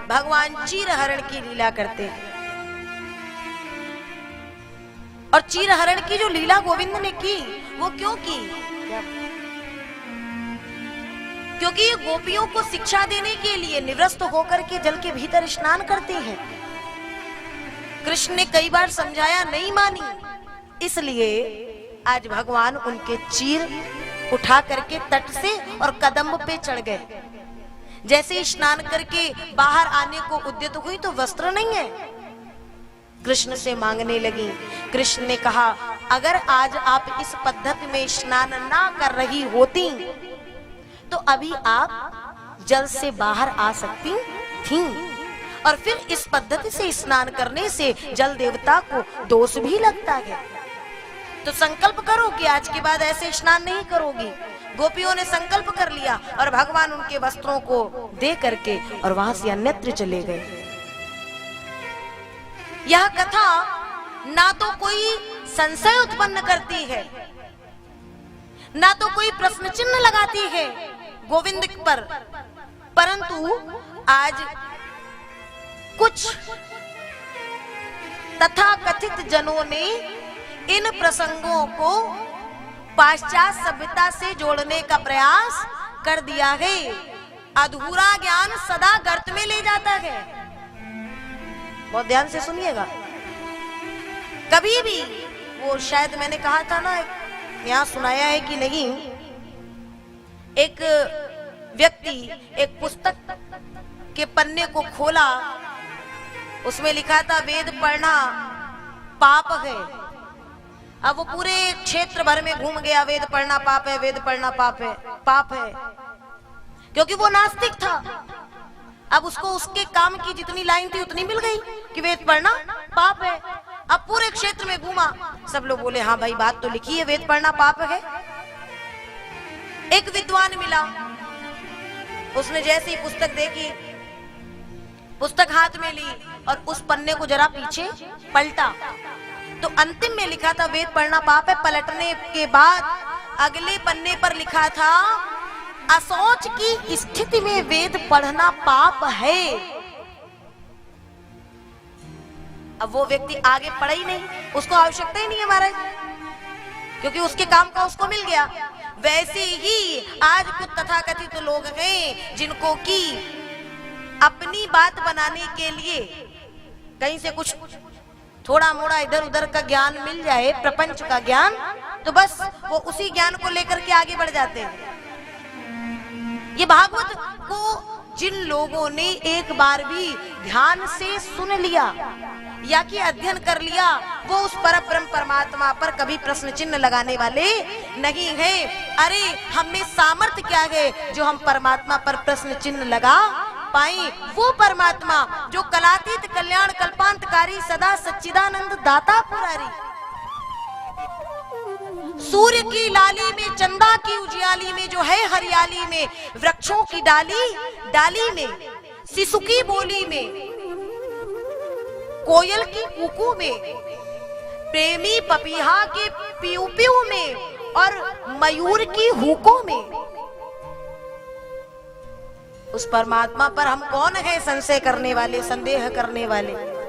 भगवान चीरहरण की लीला करते हैं। और चीरहरण की जो लीला गोविंद ने की वो क्यों की? क्योंकि ये गोपियों को शिक्षा देने के लिए निवृत्त होकर के जल के भीतर स्नान करते हैं। कृष्ण ने कई बार समझाया, नहीं मानी, इसलिए आज भगवान उनके चीर उठा करके तट से और कदम पे चढ़ गए। जैसे स्नान करके बाहर आने को उद्यत हुई तो वस्त्र नहीं है, कृष्ण से मांगने लगी। कृष्ण ने कहा, अगर आज आप इस पद्धति में स्नान ना कर रही होती तो अभी आप जल से बाहर आ सकती थीं, और फिर इस पद्धति से स्नान करने से जल देवता को दोष भी लगता है। तो संकल्प करो कि आज के बाद ऐसे स्नान नहीं करोगी। गोपियों ने संकल्प कर लिया और भगवान उनके वस्त्रों को दे करके और वहां से अन्यत्र चले गए। यह कथा ना तो कोई संशय उत्पन्न करती है, ना तो कोई प्रश्न चिन्ह लगाती है गोविंद पर, परंतु आज कुछ तथाकथित जनों ने इन प्रसंगों को पाश्चात्य सभ्यता से जोड़ने का प्रयास कर दिया है। अधूरा ज्ञान सदा गर्त में ले जाता है। बहुत ध्यान से सुनिएगा। कभी भी वो, शायद मैंने कहा था ना, यहाँ सुनाया है कि नहीं, एक व्यक्ति एक पुस्तक के पन्ने को खोला, उसमें लिखा था वेद पढ़ना पाप है। अब वो पूरे क्षेत्र भर में घूम गया, वेद पढ़ना पाप है, वेद पढ़ना पाप है, पाप है, क्योंकि वो नास्तिक था। अब उसको उसके काम की जितनी लाइन थी उतनी मिल गई कि वेद पढ़ना पाप है। अब पूरे क्षेत्र में घूमा, सब लोग बोले हाँ भाई बात तो लिखी है, वेद पढ़ना पाप है। एक विद्वान मिला, उसने जैसे ही पुस्तक देखी, पुस्तक हाथ में ली और उस पन्ने को जरा पीछे पलटा तो अंतिम में लिखा था वेद पढ़ना पाप है। पलटने के बाद अगले पन्ने पर लिखा था असोच की स्थिति में वेद पढ़ना पाप है। अब वो व्यक्ति आगे पढ़ा ही नहीं, उसको आवश्यकता ही नहीं है महाराज, क्योंकि उसके काम का उसको मिल गया। वैसे ही आज कुछ तथाकथित लोग हैं जिनको की अपनी बात बनाने के लिए कहीं से कुछ थोड़ा मोड़ा इधर उधर का ज्ञान मिल जाए, प्रपंच का ज्ञान, तो बस वो उसी ज्ञान को लेकर के आगे बढ़ जाते हैं। ये भागवत को जिन लोगों ने एक बार भी ध्यान से सुन लिया या कि अध्ययन कर लिया, वो उस परब्रह्म परमात्मा पर कभी प्रश्न चिन्ह लगाने वाले नहीं है। अरे हम में सामर्थ्य क्या है जो हम परमात्मा पर प्रश्न चिन्ह लगा पाए? वो परमात्मा जो कलातीत कल्याण कल्पांतकारी सदा सच्चिदानंद दाता पुरारी, सूर्य की लाली में, चंदा की उजियाली में जो है हरियाली में, वृक्षों की डाली में, शिशु की बोली में, कोयल की कूकू में, प्रेमी पपीहा के पीऊ पीऊ में और मयूर की हुकों में, उस परमात्मा पर हम कौन है संशय करने वाले, संदेह करने वाले?